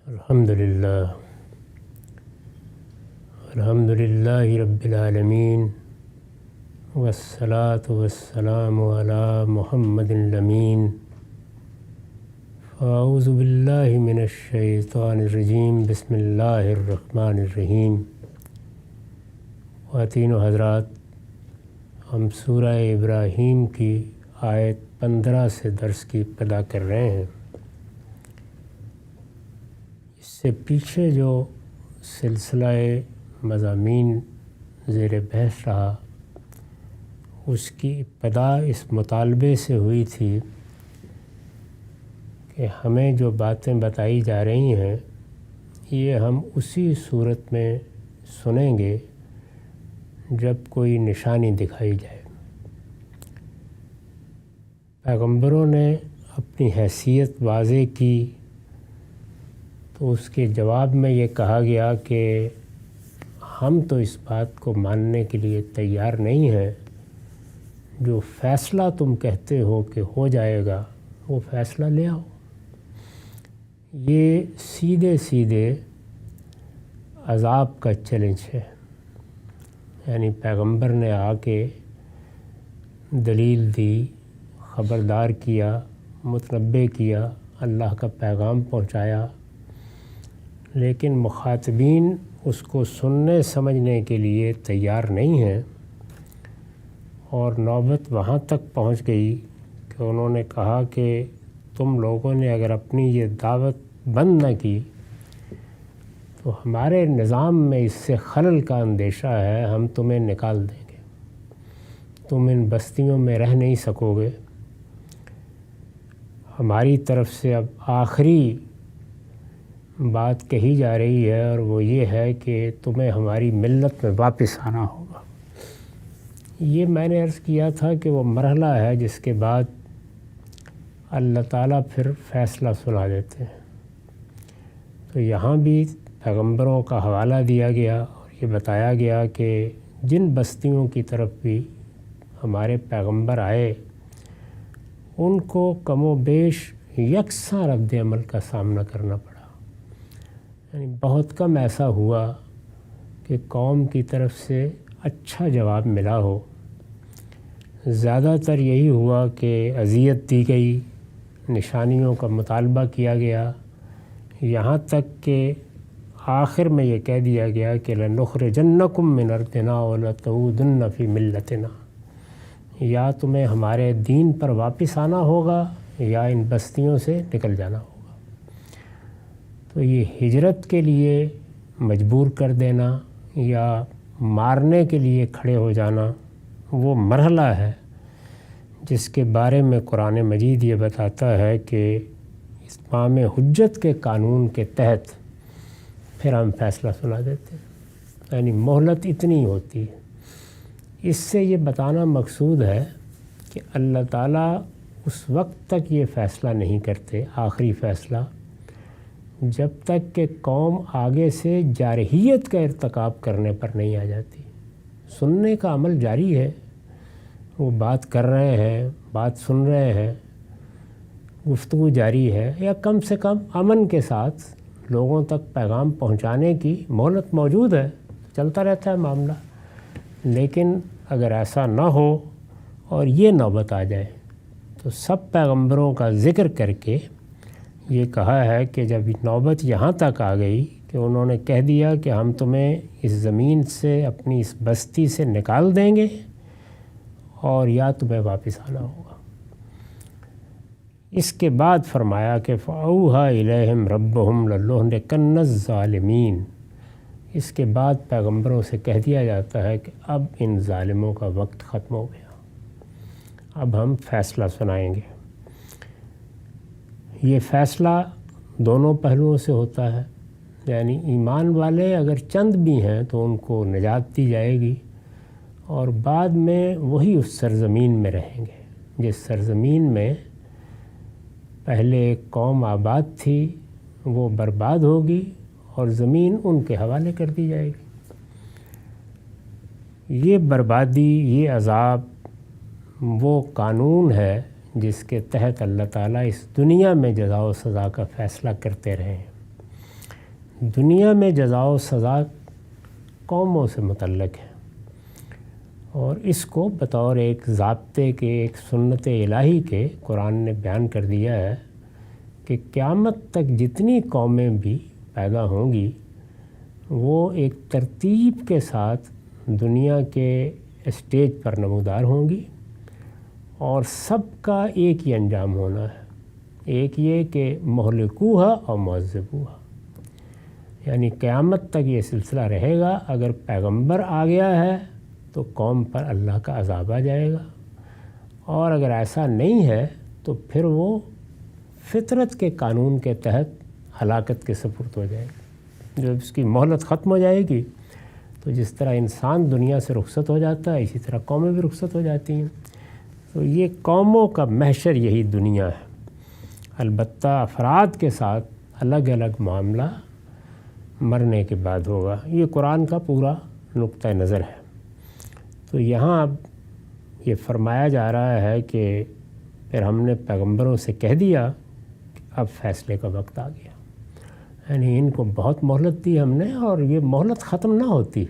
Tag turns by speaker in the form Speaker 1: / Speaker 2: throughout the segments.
Speaker 1: الحمدللہ رب العالمین والصلاة والسلام علی محمد الامین اعوذ باللہ من الشیطان الرجیم بسم اللہ الرحمن الرحیم. خواتین و حضرات، ہم سورہ ابراہیم کی آیت 15 سے درس کی ابتدا کر رہے ہیں. اس سے پیچھے جو سلسلہ مضامین زیر بحث رہا، اس کی ابتدا اس مطالبے سے ہوئی تھی کہ ہمیں جو باتیں بتائی جا رہی ہیں یہ ہم اسی صورت میں سنیں گے جب کوئی نشانی دکھائی جائے. پیغمبروں نے اپنی حیثیت واضح کی تو اس کے جواب میں یہ کہا گیا کہ ہم تو اس بات کو ماننے کے لیے تیار نہیں ہیں. جو فیصلہ تم کہتے ہو کہ ہو جائے گا وہ فیصلہ لے آؤ. یہ سیدھے سیدھے عذاب کا چیلنج ہے. یعنی پیغمبر نے آ کے دلیل دی، خبردار کیا، متنبہ کیا، اللہ کا پیغام پہنچایا، لیکن مخاطبین اس کو سننے سمجھنے کے لیے تیار نہیں ہیں. اور نوبت وہاں تک پہنچ گئی کہ انہوں نے کہا کہ تم لوگوں نے اگر اپنی یہ دعوت بند نہ کی تو ہمارے نظام میں اس سے خلل کا اندیشہ ہے، ہم تمہیں نکال دیں گے، تم ان بستیوں میں رہ نہیں سکو گے. ہماری طرف سے اب آخری بات کہی جا رہی ہے اور وہ یہ ہے کہ تمہیں ہماری ملت میں واپس آنا ہوگا. یہ میں نے عرض کیا تھا کہ وہ مرحلہ ہے جس کے بعد اللہ تعالیٰ پھر فیصلہ سنا دیتے ہیں. تو یہاں بھی پیغمبروں کا حوالہ دیا گیا اور یہ بتایا گیا کہ جن بستیوں کی طرف بھی ہمارے پیغمبر آئے ان کو کم و بیش یکساں رد عمل کا سامنا کرنا پڑا. یعنی بہت کم ایسا ہوا کہ قوم کی طرف سے اچھا جواب ملا ہو. زیادہ تر یہی ہوا کہ اذیت دی گئی، نشانیوں کا مطالبہ کیا گیا، یہاں تک کہ آخر میں یہ کہہ دیا گیا کہ لَنُخْرِجَنَّكُم مِّنْ أَرْضِنَا وَلَتَعُودُنَّ فِي مِلَّتِنَا. یا تمہیں ہمارے دین پر واپس آنا ہوگا یا ان بستیوں سے نکل جانا ہوگا. تو یہ ہجرت کے لیے مجبور کر دینا یا مارنے کے لیے کھڑے ہو جانا وہ مرحلہ ہے جس کے بارے میں قرآن مجید یہ بتاتا ہے کہ اتمام حجت کے قانون کے تحت پھر ہم فیصلہ سنا دیتے ہیں. یعنی مہلت اتنی ہوتی ہے. اس سے یہ بتانا مقصود ہے کہ اللہ تعالیٰ اس وقت تک یہ فیصلہ نہیں کرتے، آخری فیصلہ، جب تک کہ قوم آگے سے جارحیت کا ارتکاب کرنے پر نہیں آ جاتی. سننے کا عمل جاری ہے، وہ بات کر رہے ہیں، بات سن رہے ہیں، گفتگو جاری ہے، یا کم سے کم امن کے ساتھ لوگوں تک پیغام پہنچانے کی مہلت موجود ہے، چلتا رہتا ہے معاملہ. لیکن اگر ایسا نہ ہو اور یہ نوبت آ جائے تو سب پیغمبروں کا ذکر کر کے یہ کہا ہے کہ جب نوبت یہاں تک آ گئی کہ انہوں نے کہہ دیا کہ ہم تمہیں اس زمین سے، اپنی اس بستی سے نکال دیں گے اور یا تمہیں واپس آنا ہوگا. اس کے بعد فرمایا کہ فَأَوْحَىٰ إِلَيْهِمْ رَبُّهُمْ لَنُهْلِكَنَّ الظَّالِمِينَ. اس کے بعد پیغمبروں سے کہہ دیا جاتا ہے کہ اب ان ظالموں کا وقت ختم ہو گیا، اب ہم فیصلہ سنائیں گے. یہ فیصلہ دونوں پہلوؤں سے ہوتا ہے. یعنی ایمان والے اگر چند بھی ہیں تو ان کو نجات دی جائے گی اور بعد میں وہی اس سرزمین میں رہیں گے جس سرزمین میں پہلے ایک قوم آباد تھی، وہ برباد ہوگی اور زمین ان کے حوالے کر دی جائے گی. یہ بربادی، یہ عذاب وہ قانون ہے جس کے تحت اللہ تعالیٰ اس دنیا میں جزا و سزا کا فیصلہ کرتے رہے ہیں. دنیا میں جزا و سزا قوموں سے متعلق ہے، اور اس کو بطور ایک ضابطے کے، ایک سنت الہی کے قرآن نے بیان کر دیا ہے کہ قیامت تک جتنی قومیں بھی پیدا ہوں گی وہ ایک ترتیب کے ساتھ دنیا کے اسٹیج پر نمودار ہوں گی، اور سب کا ایک ہی انجام ہونا ہے، ایک یہ کہ مہلکوہا اور معذبوہا، یعنی قیامت تک یہ سلسلہ رہے گا۔ اگر پیغمبر آ گیا ہے تو قوم پر اللہ کا عذاب آ جائے گا، اور اگر ایسا نہیں ہے تو پھر وہ فطرت کے قانون کے تحت ہلاکت کے سپرد ہو جائے گا۔ جب اس کی مہلت ختم ہو جائے گی تو جس طرح انسان دنیا سے رخصت ہو جاتا ہے، اسی طرح قومیں بھی رخصت ہو جاتی ہیں۔ تو یہ قوموں کا محشر یہی دنیا ہے، البتہ افراد کے ساتھ الگ الگ معاملہ مرنے کے بعد ہوگا۔ یہ قرآن کا پورا نقطہ نظر ہے۔ تو یہاں اب یہ فرمایا جا رہا ہے کہ پھر ہم نے پیغمبروں سے کہہ دیا کہ اب فیصلے کا وقت آ گیا، یعنی ان کو بہت مہلت دی ہم نے، اور یہ مہلت ختم نہ ہوتی۔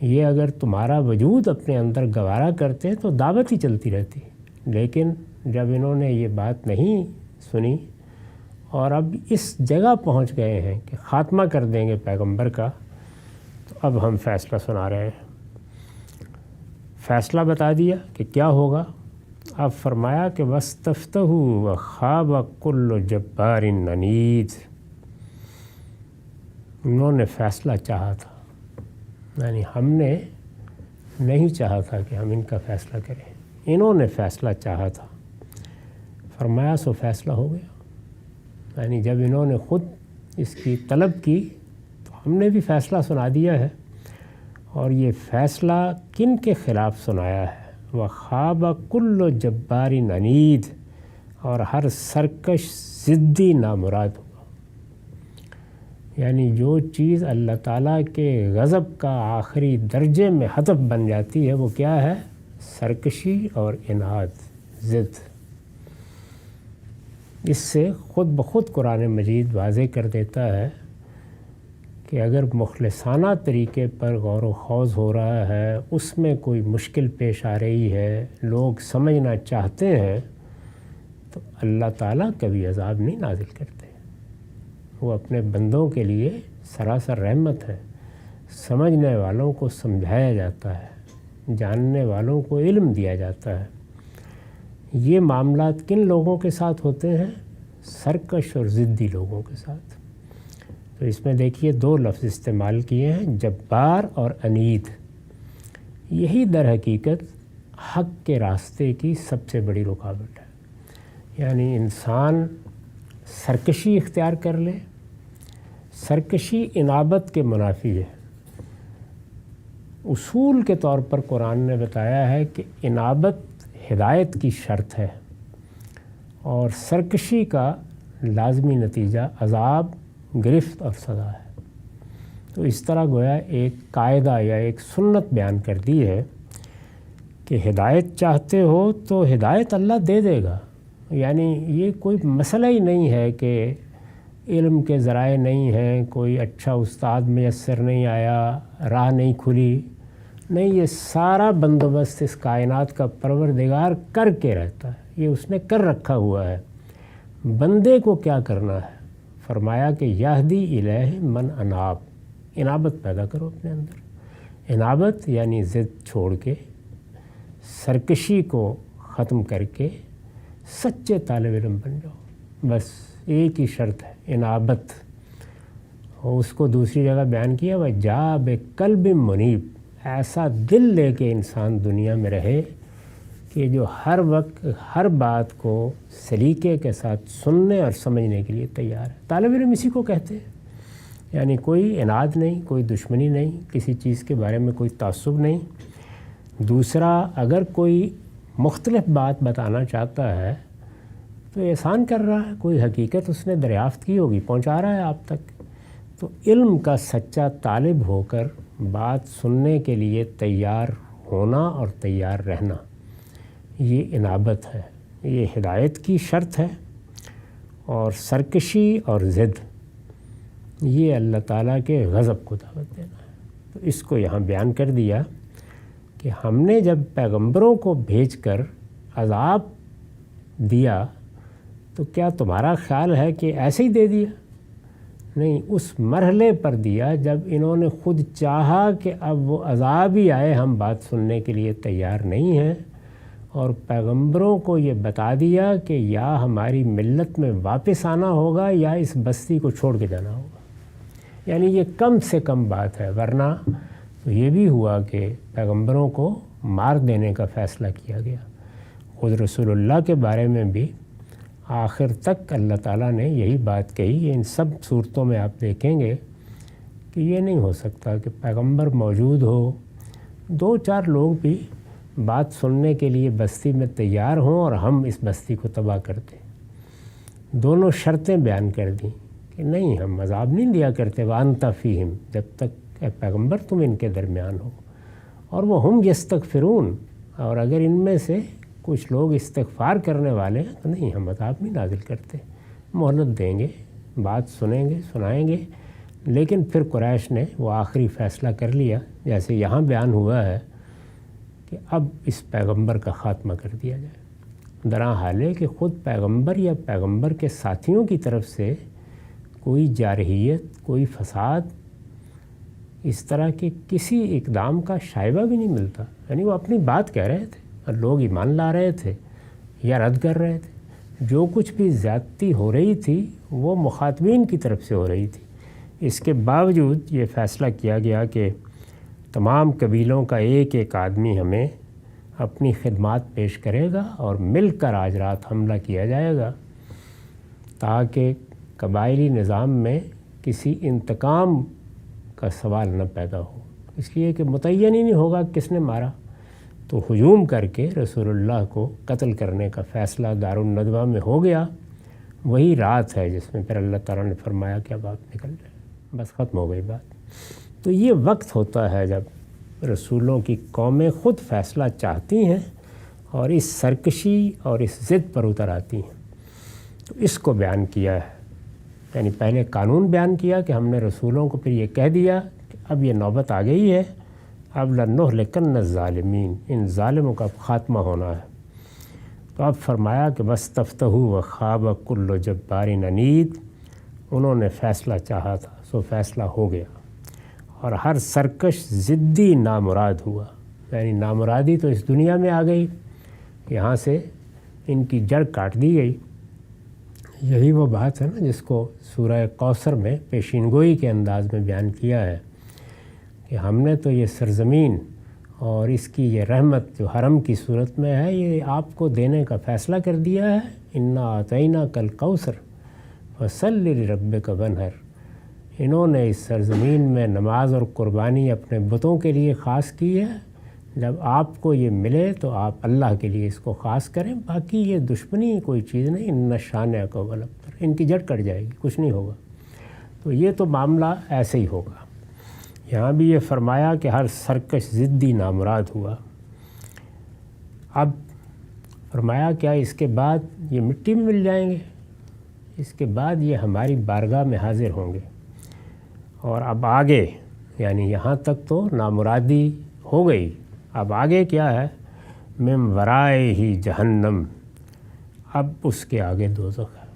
Speaker 1: یہ اگر تمہارا وجود اپنے اندر گوارا کرتے تو دعوت ہی چلتی رہتی، لیکن جب انہوں نے یہ بات نہیں سنی اور اب اس جگہ پہنچ گئے ہیں کہ خاتمہ کر دیں گے پیغمبر کا، تو اب ہم فیصلہ سنا رہے ہیں۔ فیصلہ بتا دیا کہ کیا ہوگا۔ اب فرمایا کہ وَاسْتَفْتَحُوا وَخَابَ كُلُّ جَبَّارٍ عَنِيدٍ، انہوں نے فیصلہ چاہا تھا، یعنی ہم نے نہیں چاہا تھا کہ ہم ان کا فیصلہ کریں، انہوں نے فیصلہ چاہا تھا۔ فرمایا سو فیصلہ ہو گیا، یعنی جب انہوں نے خود اس کی طلب کی تو ہم نے بھی فیصلہ سنا دیا ہے۔ اور یہ فیصلہ کن کے خلاف سنایا ہے؟ وَخَابَ كُلُّ جَبَّارٍ عَنِيدٍ، اور ہر سرکش ضدی نامراد ہوگا، یعنی جو چیز اللہ تعالیٰ کے غضب کا آخری درجے میں ہدف بن جاتی ہے وہ کیا ہے؟ سرکشی اور عناد، ضد۔ اس سے خود بخود قرآن مجید واضح کر دیتا ہے کہ اگر مخلصانہ طریقے پر غور و خوض ہو رہا ہے، اس میں کوئی مشکل پیش آ رہی ہے، لوگ سمجھنا چاہتے ہیں، تو اللہ تعالیٰ کبھی عذاب نہیں نازل کرتے۔ وہ اپنے بندوں کے لیے سراسر رحمت ہے۔ سمجھنے والوں کو سمجھایا جاتا ہے، جاننے والوں کو علم دیا جاتا ہے۔ یہ معاملات کن لوگوں کے ساتھ ہوتے ہیں؟ سرکش اور ضدی لوگوں کے ساتھ۔ تو اس میں دیکھیے دو لفظ استعمال کیے ہیں، جبار اور عنید۔ یہی در حقیقت حق کے راستے کی سب سے بڑی رکاوٹ ہے، یعنی انسان سرکشی اختیار کر لے۔ سرکشی انابت کے منافی ہے۔ اصول کے طور پر قرآن نے بتایا ہے کہ انابت ہدایت کی شرط ہے، اور سرکشی کا لازمی نتیجہ عذاب، گرفت اور سزا ہے۔ تو اس طرح گویا ایک قاعدہ یا ایک سنت بیان کر دی ہے کہ ہدایت چاہتے ہو تو ہدایت اللہ دے دے گا، یعنی یہ کوئی مسئلہ ہی نہیں ہے کہ علم کے ذرائع نہیں ہیں، کوئی اچھا استاد میسر نہیں آیا، راہ نہیں کھلی، نہیں، یہ سارا بندوبست اس کائنات کا پروردگار کر کے رہتا ہے، یہ اس نے کر رکھا ہوا ہے۔ بندے کو کیا کرنا ہے؟ فرمایا کہ یہدی الیہ من اناب، انابت پیدا کرو اپنے اندر۔ انابت یعنی ضد چھوڑ کے، سرکشی کو ختم کر کے سچے طالب علم بن جاؤ، بس ایک ہی شرط ہے، انابت۔ اور اس کو دوسری جگہ بیان کیا، وَجَاءَ بِقَلْبٍ مُنِیبٍ، ایسا دل لے کے انسان دنیا میں رہے کہ جو ہر وقت ہر بات کو سلیقے کے ساتھ سننے اور سمجھنے کے لیے تیار ہے۔ طالب علم اسی کو کہتے ہیں، یعنی کوئی اناد نہیں، کوئی دشمنی نہیں، کسی چیز کے بارے میں کوئی تعصب نہیں۔ دوسرا، اگر کوئی مختلف بات بتانا چاہتا ہے تو احسان کر رہا ہے، کوئی حقیقت اس نے دریافت کی ہوگی، پہنچا رہا ہے آپ تک۔ تو علم کا سچا طالب ہو کر بات سننے کے لیے تیار ہونا اور تیار رہنا، یہ انابت ہے، یہ ہدایت کی شرط ہے۔ اور سرکشی اور ضد، یہ اللہ تعالیٰ کے غضب کو دعوت دینا ہے۔ تو اس کو یہاں بیان کر دیا کہ ہم نے جب پیغمبروں کو بھیج کر عذاب دیا تو کیا تمہارا خیال ہے کہ ایسے ہی دے دیا؟ نہیں، اس مرحلے پر دیا جب انہوں نے خود چاہا کہ اب وہ عذاب ہی آئے، ہم بات سننے کے لیے تیار نہیں ہیں، اور پیغمبروں کو یہ بتا دیا کہ یا ہماری ملت میں واپس آنا ہوگا یا اس بستی کو چھوڑ کے جانا ہوگا۔ یعنی یہ کم سے کم بات ہے، ورنہ تو یہ بھی ہوا کہ پیغمبروں کو مار دینے کا فیصلہ کیا گیا۔ خود رسول اللہ کے بارے میں بھی آخر تک اللہ تعالیٰ نے یہی بات کہی۔ ان سب صورتوں میں آپ دیکھیں گے کہ یہ نہیں ہو سکتا کہ پیغمبر موجود ہو، 2-4 لوگ بھی بات سننے کے لیے بستی میں تیار ہوں اور ہم اس بستی کو تباہ کر دیں۔ دونوں شرطیں بیان کر دیں کہ نہیں، ہم عذاب نہیں دیا کرتے وَأَنْتَ فِيهِمْ، جب تک اے پیغمبر تم ان کے درمیان ہو، اور وہ ہم یستغفرون، اور اگر ان میں سے کچھ لوگ استغفار کرنے والے ہیں تو نہیں، ہم عذاب نہیں نازل کرتے، مہلت دیں گے، بات سنیں گے، سنائیں گے۔ لیکن پھر قریش نے وہ آخری فیصلہ کر لیا، جیسے یہاں بیان ہوا ہے کہ اب اس پیغمبر کا خاتمہ کر دیا جائے، درا حال ہے کہ خود پیغمبر یا پیغمبر کے ساتھیوں کی طرف سے کوئی جارحیت، کوئی فساد، اس طرح کے کسی اقدام کا شائبہ بھی نہیں ملتا۔ یعنی وہ اپنی بات کہہ رہے تھے اور لوگ ایمان لا رہے تھے یا رد کر رہے تھے۔ جو کچھ بھی زیادتی ہو رہی تھی وہ مخاطبین کی طرف سے ہو رہی تھی۔ اس کے باوجود یہ فیصلہ کیا گیا کہ تمام قبیلوں کا ایک ایک آدمی ہمیں اپنی خدمات پیش کرے گا اور مل کر آج رات حملہ کیا جائے گا، تاکہ قبائلی نظام میں کسی انتقام کا سوال نہ پیدا ہو، اس لیے کہ متعین ہی نہیں ہوگا کس نے مارا۔ تو ہجوم کر کے رسول اللہ کو قتل کرنے کا فیصلہ دارالندوہ میں ہو گیا۔ وہی رات ہے جس میں پھر اللہ تعالیٰ نے فرمایا کہ اب آپ نکل جائیں، بس ختم ہو گئی بات۔ تو یہ وقت ہوتا ہے جب رسولوں کی قومیں خود فیصلہ چاہتی ہیں اور اس سرکشی اور اس ضد پر اتر آتی ہیں۔ تو اس کو بیان کیا ہے، یعنی پہلے قانون بیان کیا کہ ہم نے رسولوں کو پھر یہ کہہ دیا کہ اب یہ نوبت آ گئی ہے، اب لَنُهْلِكَنَّ الظَّالِمِينَ، ان ظالموں کا خاتمہ ہونا ہے۔ تو اب فرمایا کہ وَاسْتَفْتَحُوا وَخَابَ كُلُّ جَبَّارٍ عَنِيدٍ، انہوں نے فیصلہ چاہا تھا سو فیصلہ ہو گیا، اور ہر سرکش ضدی نامراد ہوا۔ یعنی نامرادی تو اس دنیا میں آ گئی، یہاں سے ان کی جڑ کاٹ دی گئی۔ یہی وہ بات ہے نا جس کو سورہ کوثر میں پیشین گوئی کے انداز میں بیان کیا ہے کہ ہم نے تو یہ سرزمین اور اس کی یہ رحمت جو حرم کی صورت میں ہے یہ آپ کو دینے کا فیصلہ کر دیا ہے۔ انا اعطیناک الکوثر فصل لربک وانحر، انہوں نے اس سرزمین میں نماز اور قربانی اپنے بتوں کے لیے خاص کی ہے۔ جب آپ کو یہ ملے تو آپ اللہ کے لیے اس کو خاص کریں، باقی یہ دشمنی کوئی چیز نہیں۔ ان شانئک هو الابتر، ان کی جڑ کٹ جائے گی، کچھ نہیں ہوگا۔ تو یہ تو معاملہ ایسے ہی ہوگا۔ یہاں بھی یہ فرمایا کہ ہر سرکش ضدی نامراد ہوا۔ اب فرمایا کیا اس کے بعد یہ مٹی میں مل جائیں گے؟ اس کے بعد یہ ہماری بارگاہ میں حاضر ہوں گے، اور اب آگے یعنی یہاں تک تو نامرادی ہو گئی، اب آگے کیا ہے؟ من ورائے ہی جہنم، اب اس کے آگے دوزخ ہے،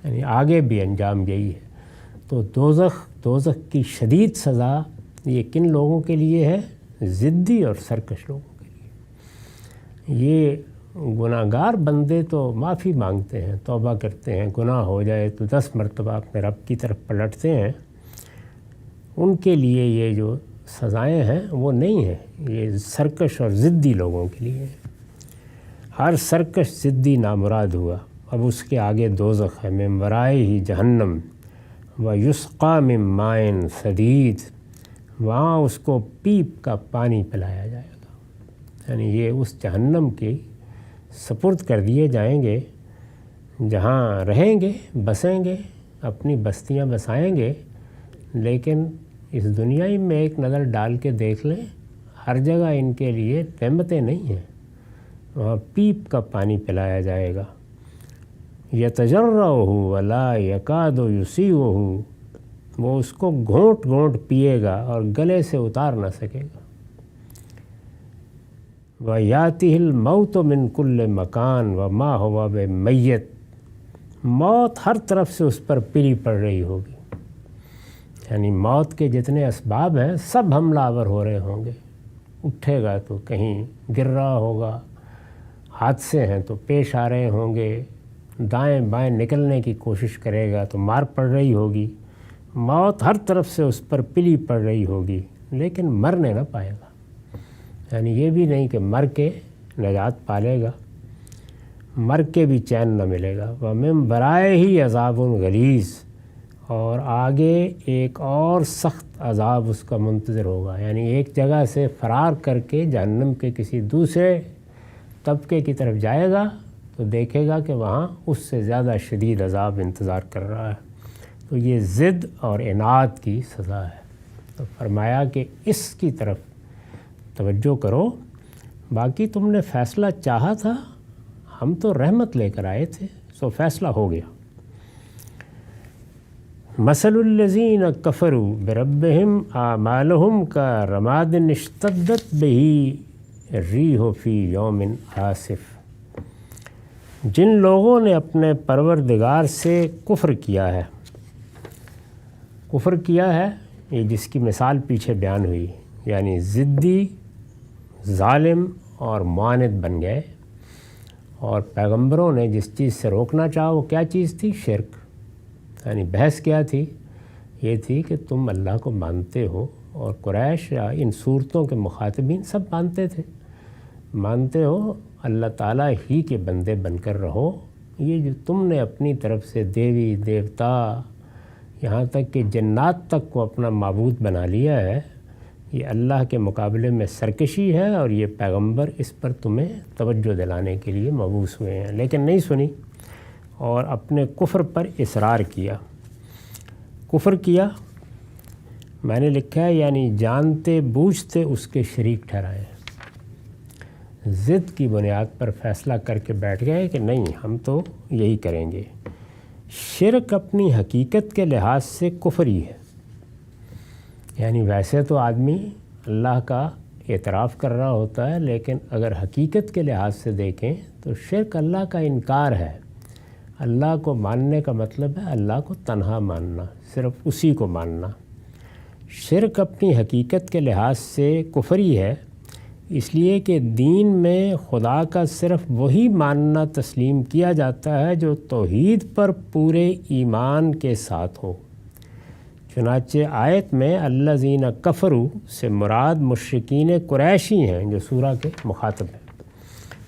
Speaker 1: یعنی آگے بھی انجام یہی ہے۔ تو دوزخ کی شدید سزا یہ کن لوگوں کے لیے ہے؟ ضدی اور سرکش لوگوں کے لیے۔ یہ گناہ گار بندے تو معافی مانگتے ہیں، توبہ کرتے ہیں، گناہ ہو جائے تو 10 مرتبہ اپنے رب کی طرف پلٹتے ہیں، ان کے لیے یہ جو سزائیں ہیں وہ نہیں ہیں، یہ سرکش اور ضدی لوگوں کے لیے ہے۔ ہر سرکش ضدی نامراد ہوا، اب اس کے آگے دوزخ ہے۔ من ورائے ہی جہنم ویسقیٰ من ماء صدید، وہاں اس کو پیپ کا پانی پلایا جائے گا، یعنی یہ اس جہنم کی سپرد کر دیے جائیں گے جہاں رہیں گے، بسیں گے، اپنی بستیاں بسائیں گے، لیکن اس دنیا میں ایک نظر ڈال کے دیکھ لیں، ہر جگہ ان کے لیے نعمتیں نہیں ہیں، وہاں پیپ کا پانی پلایا جائے گا۔ یتجرعہ ولا یکاد یسیغہ، وہ اس کو گھونٹ گھونٹ پیے گا اور گلے سے اتار نہ سکے گا۔ وَيَأْتِهِ الْمَوْتُ مِنْ كُلِّ مَكَانٍ وَمَا هُوَ بِمَيِّتٍ، موت ہر طرف سے اس پر پلی پڑ رہی ہوگی، یعنی موت کے جتنے اسباب ہیں سب حملہ آور ہو رہے ہوں گے۔ اٹھے گا تو کہیں گر رہا ہوگا، حادثے ہیں تو پیش آ رہے ہوں گے، دائیں بائیں نکلنے کی کوشش کرے گا تو مار پڑ رہی ہوگی، موت ہر طرف سے اس پر پلی پڑ رہی ہوگی، لیکن مرنے نہ پائے گا۔ یعنی یہ بھی نہیں کہ مر کے نجات پالے گا، مر کے بھی چین نہ ملے گا۔ وَمِن وَرَائِهِ عَذَابٌ غَلِيظٌ، اور آگے ایک اور سخت عذاب اس کا منتظر ہوگا، یعنی ایک جگہ سے فرار کر کے جہنم کے کسی دوسرے طبقے کی طرف جائے گا تو دیکھے گا کہ وہاں اس سے زیادہ شدید عذاب انتظار کر رہا ہے۔ تو یہ ضد اور عناد کی سزا ہے۔ تو فرمایا کہ اس کی طرف توجہ کرو، باقی تم نے فیصلہ چاہا تھا، ہم تو رحمت لے کر آئے تھے، سو فیصلہ ہو گیا۔ مثل الذین کفروا بربہم اعمالہم کارماد اشتدت بہ الریح فی یوم عاصف، جن لوگوں نے اپنے پروردگار سے کفر کیا ہے، یہ جس کی مثال پیچھے بیان ہوئی، یعنی ضدی، ظالم اور معاند بن گئے، اور پیغمبروں نے جس چیز سے روکنا چاہا وہ کیا چیز تھی؟ شرک۔ یعنی بحث کیا تھی؟ یہ تھی کہ تم اللہ کو مانتے ہو، اور قریش یا ان صورتوں کے مخاطبین سب مانتے ہو اللہ تعالیٰ ہی کے بندے بن کر رہو، یہ جو تم نے اپنی طرف سے دیوی دیوتا یہاں تک کہ جنات تک کو اپنا معبود بنا لیا ہے، یہ اللہ کے مقابلے میں سرکشی ہے، اور یہ پیغمبر اس پر تمہیں توجہ دلانے کے لیے مبعوث ہوئے ہیں، لیکن نہیں سنی اور اپنے کفر پر اصرار کیا۔ کفر کیا میں نے لکھا ہے یعنی جانتے بوجھتے اس کے شریک ٹھہرائے، ضد کی بنیاد پر فیصلہ کر کے بیٹھ گئے کہ نہیں ہم تو یہی کریں گے۔ شرک اپنی حقیقت کے لحاظ سے کفر ہی ہے، یعنی ویسے تو آدمی اللہ کا اعتراف کر رہا ہوتا ہے، لیکن اگر حقیقت کے لحاظ سے دیکھیں تو شرک اللہ کا انکار ہے۔ اللہ کو ماننے کا مطلب ہے اللہ کو تنہا ماننا، صرف اسی کو ماننا۔ شرک اپنی حقیقت کے لحاظ سے کفر ہی ہے، اس لیے کہ دین میں خدا کا صرف وہی ماننا تسلیم کیا جاتا ہے جو توحید پر پورے ایمان کے ساتھ ہو۔ چنانچہ آیت میں الذین کفروا سے مراد مشرکین قریشی ہیں جو سورہ کے مخاطب ہیں۔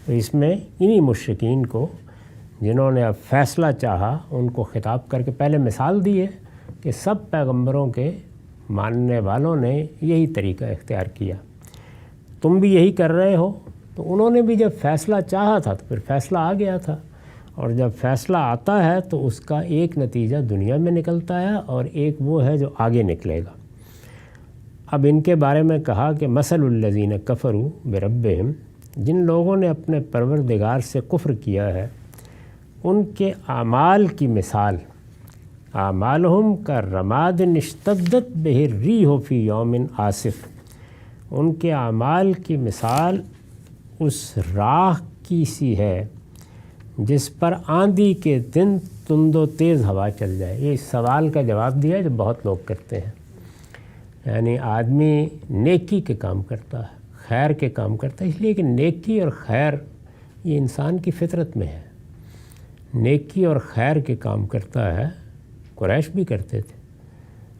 Speaker 1: تو اس میں انہی مشرکین کو جنہوں نے اب فیصلہ چاہا ان کو خطاب کر کے پہلے مثال دی ہے کہ سب پیغمبروں کے ماننے والوں نے یہی طریقہ اختیار کیا، تم بھی یہی کر رہے ہو۔ تو انہوں نے بھی جب فیصلہ چاہا تھا تو پھر فیصلہ آ گیا تھا، اور جب فیصلہ آتا ہے تو اس کا ایک نتیجہ دنیا میں نکلتا ہے اور ایک وہ ہے جو آگے نکلے گا۔ اب ان کے بارے میں کہا کہ مثل الذین کفروا بربہم، جن لوگوں نے اپنے پروردگار سے کفر کیا ہے ان کے اعمال کی مثال، اعمالہم کارماد اشتدت بہ الریح فی یوم عاصف، ان کے اعمال کی مثال اس راکھ کی سی ہے جس پر آندھی کے دن تند و تیز ہوا چل جائے۔ یہ اس سوال کا جواب دیا جو بہت لوگ کرتے ہیں، یعنی آدمی نیکی کے کام کرتا ہے، خیر کے کام کرتا ہے، اس لیے کہ نیکی اور خیر یہ انسان کی فطرت میں ہے، نیکی اور خیر کے کام کرتا ہے۔ قریش بھی کرتے تھے،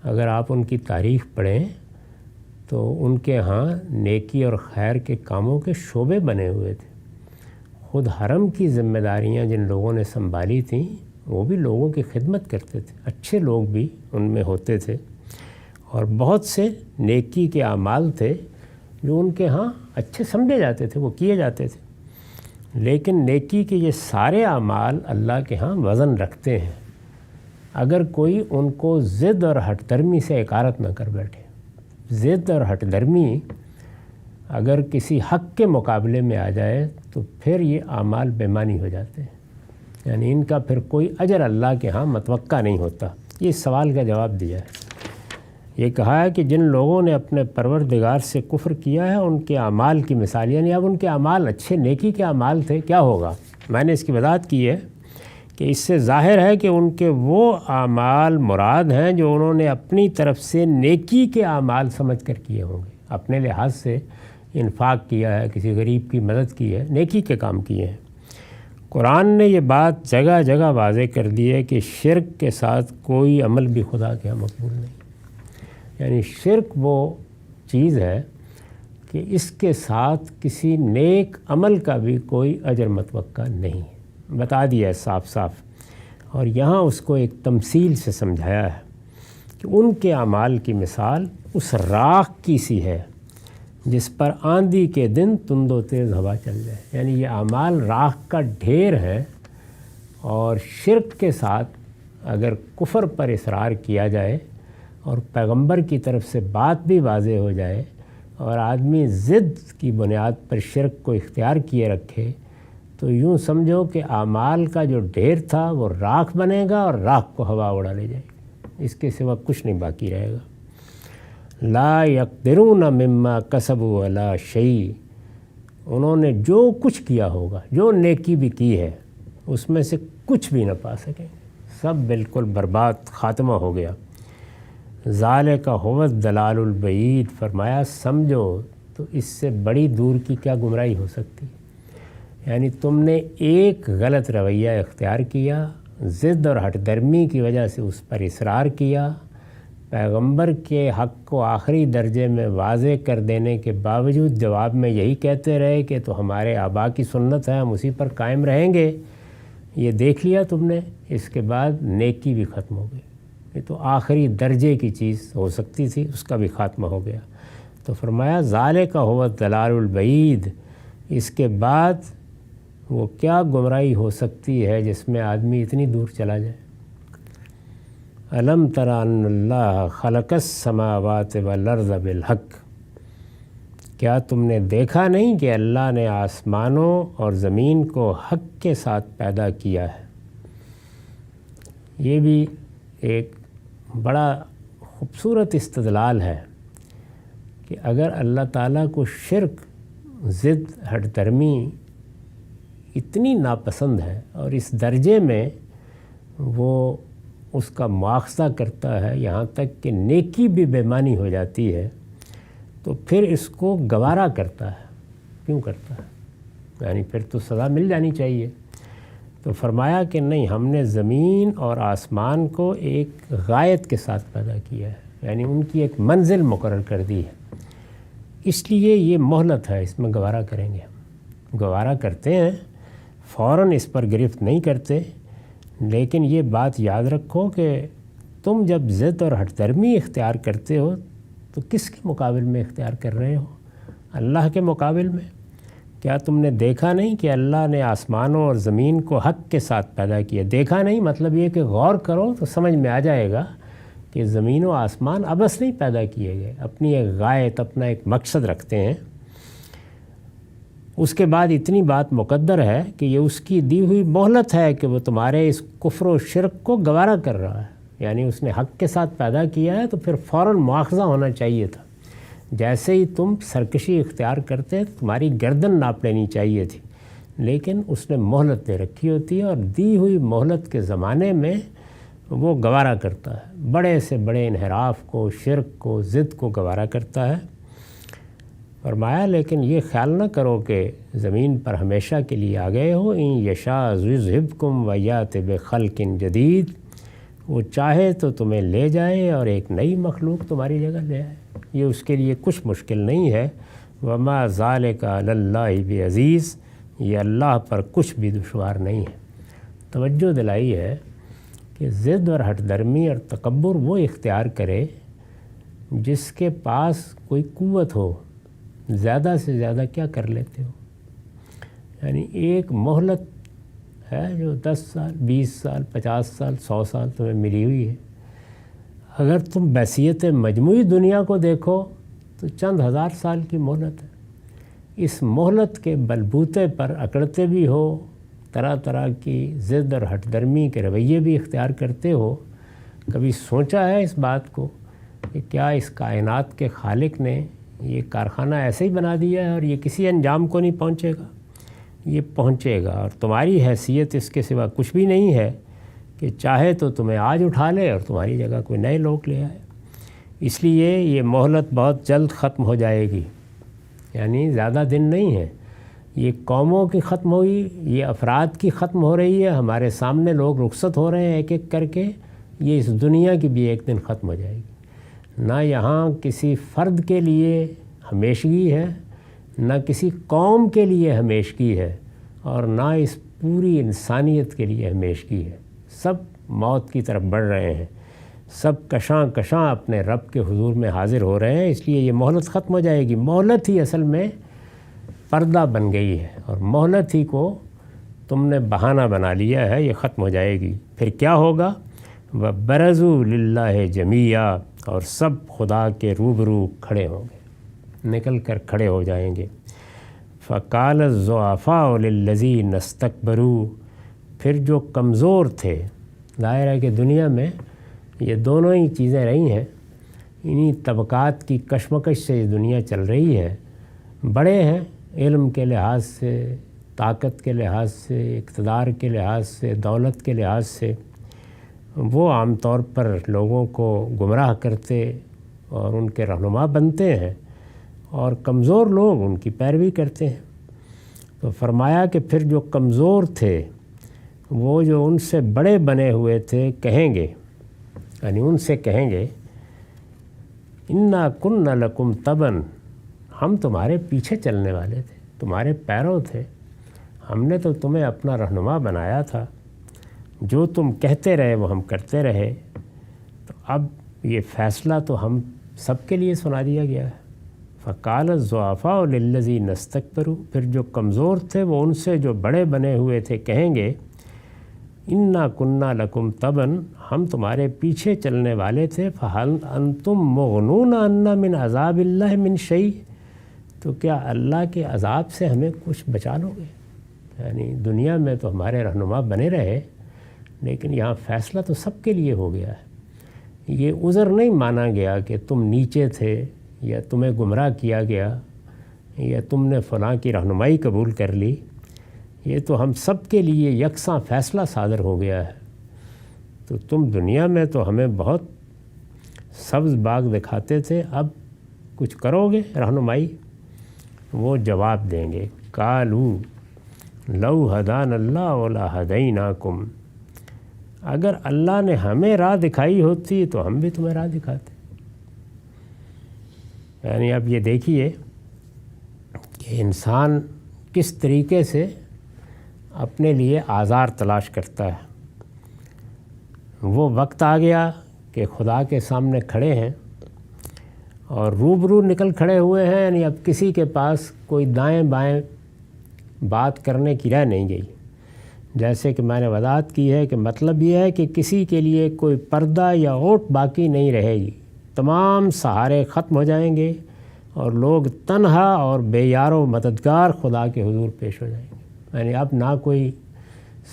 Speaker 1: اگر آپ ان کی تاریخ پڑھیں تو ان کے ہاں نیکی اور خیر کے کاموں کے شعبے بنے ہوئے تھے۔ خود حرم کی ذمہ داریاں جن لوگوں نے سنبھالی تھیں وہ بھی لوگوں کی خدمت کرتے تھے، اچھے لوگ بھی ان میں ہوتے تھے، اور بہت سے نیکی کے اعمال تھے جو ان کے ہاں اچھے سمجھے جاتے تھے، وہ کیے جاتے تھے۔ لیکن نیکی کے یہ سارے اعمال اللہ کے ہاں وزن رکھتے ہیں اگر کوئی ان کو ضد اور ہٹ درمی سے اکارت نہ کر بیٹھے۔ ضد اور ہٹ درمی اگر کسی حق کے مقابلے میں آ جائے تو پھر یہ اعمال بے معنی ہو جاتے ہیں، یعنی ان کا پھر کوئی اجر اللہ کے ہاں متوقع نہیں ہوتا۔ یہ اس سوال کا جواب دیا ہے۔ یہ کہا ہے کہ جن لوگوں نے اپنے پروردگار سے کفر کیا ہے ان کے اعمال کی مثال، یعنی اب ان کے اعمال اچھے نیکی کے اعمال تھے، کیا ہوگا؟ میں نے اس کی وضاحت کی ہے کہ اس سے ظاہر ہے کہ ان کے وہ اعمال مراد ہیں جو انہوں نے اپنی طرف سے نیکی کے اعمال سمجھ کر کیے ہوں گے، اپنے لحاظ سے انفاق کیا ہے، کسی غریب کی مدد کی ہے، نیکی کے کام کیے ہیں۔ قرآن نے یہ بات جگہ جگہ واضح کر دی ہے کہ شرک کے ساتھ کوئی عمل بھی خدا کے ہاں مقبول نہیں، یعنی شرک وہ چیز ہے کہ اس کے ساتھ کسی نیک عمل کا بھی کوئی اجر متوقع نہیں، بتا دیا ہے صاف صاف۔ اور یہاں اس کو ایک تمثیل سے سمجھایا ہے کہ ان کے اعمال کی مثال اس راکھ کی سی ہے جس پر آندھی کے دن تند و تیز ہوا چل جائے، یعنی یہ اعمال راکھ کا ڈھیر ہے، اور شرک کے ساتھ اگر کفر پر اصرار کیا جائے اور پیغمبر کی طرف سے بات بھی واضح ہو جائے اور آدمی ضد کی بنیاد پر شرک کو اختیار کیے رکھے، تو یوں سمجھو کہ اعمال کا جو ڈھیر تھا وہ راکھ بنے گا اور راکھ کو ہوا اڑا لے جائے گی، اس کے سوا کچھ نہیں باقی رہے گا۔ لا یقدرون مما کسبوا علی شیء، انہوں نے جو کچھ کیا ہوگا، جو نیکی بھی کی ہے، اس میں سے کچھ بھی نہ پا سکیں، سب بالکل برباد، خاتمہ ہو گیا۔ ذالک هو الضلال البعید، فرمایا سمجھو تو اس سے بڑی دور کی کیا گمراہی ہو سکتی، یعنی تم نے ایک غلط رویہ اختیار کیا، ضد اور ہٹ درمی کی وجہ سے اس پر اصرار کیا، پیغمبر کے حق کو آخری درجے میں واضح کر دینے کے باوجود جواب میں یہی کہتے رہے کہ تو ہمارے آبا کی سنت ہے، ہم اسی پر قائم رہیں گے، یہ دیکھ لیا تم نے، اس کے بعد نیکی بھی ختم ہو گئی، یہ تو آخری درجے کی چیز ہو سکتی تھی، اس کا بھی خاتمہ ہو گیا۔ تو فرمایا ذالک هو الضلال البعید، اس کے بعد وہ کیا گمراہی ہو سکتی ہے جس میں آدمی اتنی دور چلا جائے۔ الم تر ان اللہ خلق السماوات والارض بالحق، کیا تم نے دیکھا نہیں کہ اللہ نے آسمانوں اور زمین کو حق کے ساتھ پیدا کیا ہے۔ یہ بھی ایک بڑا خوبصورت استدلال ہے کہ اگر اللہ تعالیٰ کو شرک، ضد، ہٹ درمی اتنی ناپسند ہے اور اس درجے میں وہ اس کا مواخذہ کرتا ہے، یہاں تک کہ نیکی بھی بےمانی ہو جاتی ہے، تو پھر اس کو گوارا کرتا ہے، کیوں کرتا ہے؟ یعنی پھر تو سزا مل جانی چاہیے۔ تو فرمایا کہ نہیں، ہم نے زمین اور آسمان کو ایک غایت کے ساتھ پیدا کیا ہے، یعنی ان کی ایک منزل مقرر کر دی ہے، اس لیے یہ مہلت ہے، اس میں گوارا کریں گے، ہم گوارا کرتے ہیں، فوراً اس پر گرفت نہیں کرتے، لیکن یہ بات یاد رکھو کہ تم جب ضد اور ہٹ درمی اختیار کرتے ہو تو کس کے مقابل میں اختیار کر رہے ہو؟ اللہ کے مقابل میں۔ کیا تم نے دیکھا نہیں کہ اللہ نے آسمانوں اور زمین کو حق کے ساتھ پیدا کیا؟ دیکھا نہیں مطلب یہ کہ غور کرو تو سمجھ میں آ جائے گا کہ زمین و آسمان ابس نہیں پیدا کیے گئے، اپنی ایک غایت، اپنا ایک مقصد رکھتے ہیں۔ اس کے بعد اتنی بات مقدر ہے کہ یہ اس کی دی ہوئی مہلت ہے کہ وہ تمہارے اس کفر و شرک کو گوارا کر رہا ہے، یعنی اس نے حق کے ساتھ پیدا کیا ہے تو پھر فوراً مواخذہ ہونا چاہیے تھا۔ جیسے ہی تم سرکشی اختیار کرتے تمہاری گردن ناپ لینی چاہیے تھی، لیکن اس نے مہلت دے رکھی ہوتی ہے، اور دی ہوئی مہلت کے زمانے میں وہ گوارا کرتا ہے، بڑے سے بڑے انحراف کو، شرک کو، ضد کو گوارا کرتا ہے۔ فرمایا لیکن یہ خیال نہ کرو کہ زمین پر ہمیشہ کے لیے آ گئے ہو، ان یشاء یذہبکم ویأت بخلق جدید، وہ چاہے تو تمہیں لے جائے اور ایک نئی مخلوق تمہاری جگہ لے آئے، یہ اس کے لیے کچھ مشکل نہیں ہے۔ وما ذالک علی اللہ بعزیز، یہ اللہ پر کچھ بھی دشوار نہیں ہے۔ توجہ دلائی ہے کہ ضد اور ہٹ درمی اور تکبر وہ اختیار کرے جس کے پاس کوئی قوت ہو، زیادہ سے زیادہ کیا کر لیتے ہو، یعنی ایک مہلت ہے جو 10 سال، 20 سال، 50 سال، 100 سال تمہیں ملی ہوئی ہے۔ اگر تم بحیثیت مجموعی دنیا کو دیکھو تو چند ہزار سال کی مہلت ہے، اس مہلت کے بلبوتے پر اکڑتے بھی ہو، طرح طرح کی ضد اور ہٹ درمی کے رویے بھی اختیار کرتے ہو، کبھی سوچا ہے اس بات کو کہ کیا اس کائنات کے خالق نے یہ کارخانہ ایسے ہی بنا دیا ہے اور یہ کسی انجام کو نہیں پہنچے گا؟ یہ پہنچے گا، اور تمہاری حیثیت اس کے سوا کچھ بھی نہیں ہے کہ چاہے تو تمہیں آج اٹھا لے اور تمہاری جگہ کوئی نئے لوگ لے آئے۔ اس لیے یہ مہلت بہت جلد ختم ہو جائے گی، یعنی زیادہ دن نہیں ہے۔ یہ قوموں کی ختم ہوئی، یہ افراد کی ختم ہو رہی ہے، ہمارے سامنے لوگ رخصت ہو رہے ہیں ایک ایک کر کے، یہ اس دنیا کی بھی ایک دن ختم ہو جائے گی۔ نہ یہاں کسی فرد کے لیے ہمیشگی ہے، نہ کسی قوم کے لیے ہمیشگی ہے، اور نہ اس پوری انسانیت کے لیے ہمیشگی ہے۔ سب موت کی طرف بڑھ رہے ہیں، سب کشاں کشاں اپنے رب کے حضور میں حاضر ہو رہے ہیں، اس لیے یہ مہلت ختم ہو جائے گی۔ مہلت ہی اصل میں پردہ بن گئی ہے، اور مہلت ہی کو تم نے بہانہ بنا لیا ہے، یہ ختم ہو جائے گی۔ پھر کیا ہوگا؟ وَبَرَزُوا لِلَّهِ جَمِيعًا، اور سب خدا کے روبرو کھڑے ہوں گے، نکل کر کھڑے ہو جائیں گے۔ فَقَالَ الضُّعَفَاءُ لِلَّذِينَ اسْتَكْبَرُوا، پھر جو کمزور تھے، ظاہر ہے کہ دنیا میں یہ دونوں ہی چیزیں رہی ہیں، انہی طبقات کی کشمکش سے یہ دنیا چل رہی ہے۔ بڑے ہیں علم کے لحاظ سے، طاقت کے لحاظ سے، اقتدار کے لحاظ سے، دولت کے لحاظ سے، وہ عام طور پر لوگوں کو گمراہ کرتے اور ان کے رہنما بنتے ہیں، اور کمزور لوگ ان کی پیروی کرتے ہیں۔ تو فرمایا کہ پھر جو کمزور تھے، وہ جو ان سے بڑے بنے ہوئے تھے، کہیں گے، یعنی ان سے کہیں گے، اِنَّا كُنَّا لَكُمْ تَبًا، ہم تمہارے پیچھے چلنے والے تھے، تمہارے پیرو تھے، ہم نے تو تمہیں اپنا رہنما بنایا تھا، جو تم کہتے رہے وہ ہم کرتے رہے، تو اب یہ فیصلہ تو ہم سب کے لیے سنا دیا گیا ہے۔ فَقَالَ الضُّعَفَاءُ لِلَّذِينَ اسْتَكْبَرُوا، پھر جو کمزور تھے وہ ان سے جو بڑے بنے ہوئے تھے کہیں گے، اِنَّا كُنَّا لَكُمْ تَبًا، ہم تمہارے پیچھے چلنے والے تھے، فَهَلْ أَنْتُمْ مُغْنُونَ عَنَّا مِنْ عَذَابِ اللَّهِ مِنْ شَيْءٍ، تو کیا اللہ کے عذاب سے ہمیں کچھ بچا لو گے؟ یعنی دنیا میں تو ہمارے رہنما بنے رہے، لیکن یہاں فیصلہ تو سب کے لیے ہو گیا ہے۔ یہ عذر نہیں مانا گیا کہ تم نیچے تھے، یا تمہیں گمراہ کیا گیا، یا تم نے فلاں کی رہنمائی قبول کر لی، یہ تو ہم سب کے لیے یکساں فیصلہ صادر ہو گیا ہے۔ تو تم دنیا میں تو ہمیں بہت سبز باغ دکھاتے تھے، اب کچھ کرو گے رہنمائی؟ وہ جواب دیں گے، قَالُوا لَوْ هَدَانَ اللَّهُ لَهَدَيْنَاكُمْ، اگر اللہ نے ہمیں راہ دکھائی ہوتی تو ہم بھی تمہیں راہ دکھاتے۔ یعنی اب یہ دیکھیے کہ انسان کس طریقے سے اپنے لیے آزار تلاش کرتا ہے۔ وہ وقت آ گیا کہ خدا کے سامنے کھڑے ہیں اور روبرو نکل کھڑے ہوئے ہیں، یعنی اب کسی کے پاس کوئی دائیں بائیں بات کرنے کی رہ نہیں گئی۔ جیسے کہ میں نے وضاحت کی ہے کہ مطلب یہ ہے کہ کسی کے لیے کوئی پردہ یا اوٹ باقی نہیں رہے گی، تمام سہارے ختم ہو جائیں گے، اور لوگ تنہا اور بے یار و مددگار خدا کے حضور پیش ہو جائیں گے۔ یعنی اب نہ کوئی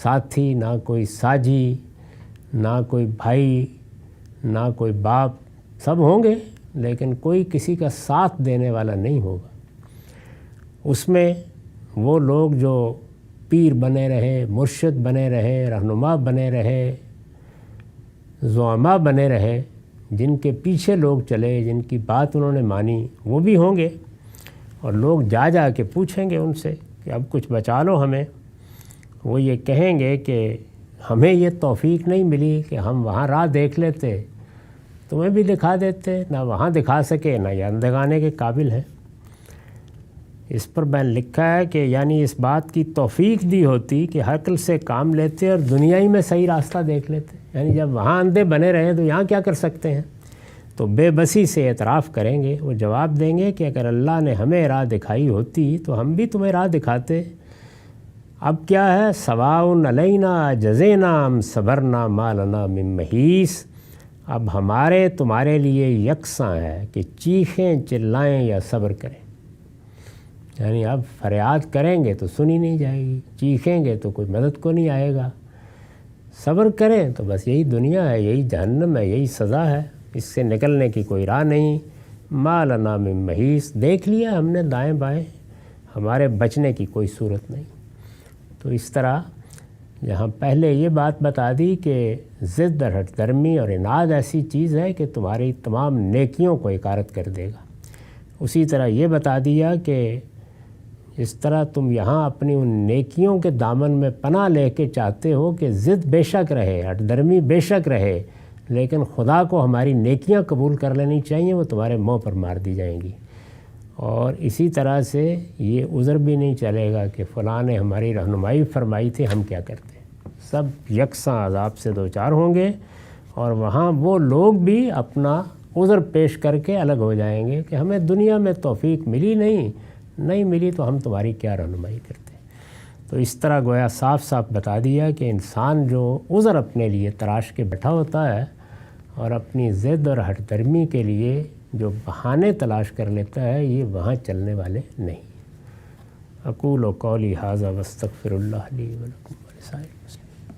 Speaker 1: ساتھی، نہ کوئی ساجی، نہ کوئی بھائی، نہ کوئی باپ، سب ہوں گے لیکن کوئی کسی کا ساتھ دینے والا نہیں ہوگا۔ اس میں وہ لوگ جو پیر بنے رہے، مرشد بنے رہے، رہنما بنے رہے، زعماء بنے رہے، جن کے پیچھے لوگ چلے، جن کی بات انہوں نے مانی، وہ بھی ہوں گے، اور لوگ جا جا کے پوچھیں گے ان سے کہ اب کچھ بچا لو ہمیں۔ وہ یہ کہیں گے کہ ہمیں یہ توفیق نہیں ملی کہ ہم وہاں راہ دیکھ لیتے، تمہیں بھی دکھا دیتے، نہ وہاں دکھا سکے، نہ یہاں دکھانے کے قابل ہیں۔ اس پر میں نے لکھا ہے کہ یعنی اس بات کی توفیق دی ہوتی کہ عقل سے کام لیتے اور دنیا ہی میں صحیح راستہ دیکھ لیتے، یعنی جب وہاں اندھے بنے رہے تو یہاں کیا کر سکتے ہیں؟ تو بے بسی سے اعتراف کریں گے، وہ جواب دیں گے کہ اگر اللہ نے ہمیں راہ دکھائی ہوتی تو ہم بھی تمہیں راہ دکھاتے۔ اب کیا ہے؟ سواء علینا جزینا ام صبرنا ما لنا من محیص، اب ہمارے تمہارے لیے یکساں ہے کہ چیخیں چلائیں یا صبر کریں۔ یعنی اب فریاد کریں گے تو سنی نہیں جائے گی، چیخیں گے تو کوئی مدد کو نہیں آئے گا، صبر کریں تو بس یہی دنیا ہے، یہی جہنم ہے، یہی سزا ہے۔ اس سے نکلنے کی کوئی راہ نہیں، ما لنا من محیص، دیکھ لیا ہم نے دائیں بائیں، ہمارے بچنے کی کوئی صورت نہیں۔ تو اس طرح یہاں پہلے یہ بات بتا دی کہ ضد اور ہٹ درمی اور اناد ایسی چیز ہے کہ تمہاری تمام نیکیوں کو اکارت کر دے گا۔ اسی طرح یہ بتا دیا کہ اس طرح تم یہاں اپنی ان نیکیوں کے دامن میں پناہ لے کے چاہتے ہو کہ ضد بے شک رہے، ہٹ درمی بے شک رہے، لیکن خدا کو ہماری نیکیاں قبول کر لینی چاہیے، وہ تمہارے منہ پر مار دی جائیں گی۔ اور اسی طرح سے یہ عذر بھی نہیں چلے گا کہ فلاں نے ہماری رہنمائی فرمائی تھی، ہم کیا کرتے۔ سب یکساں عذاب سے دوچار ہوں گے، اور وہاں وہ لوگ بھی اپنا عذر پیش کر کے الگ ہو جائیں گے کہ ہمیں دنیا میں توفیق ملی نہیں ملی تو ہم تمہاری کیا رہنمائی کرتے۔ تو اس طرح گویا صاف صاف بتا دیا کہ انسان جو عذر اپنے لیے تراش کے بیٹھا ہوتا ہے اور اپنی ضد اور ہٹ درمی کے لیے جو بہانے تلاش کر لیتا ہے، یہ وہاں چلنے والے نہیں۔ اقول قولی ھذا واستغفر اللہ لی ولکم ولسائر المسلمین۔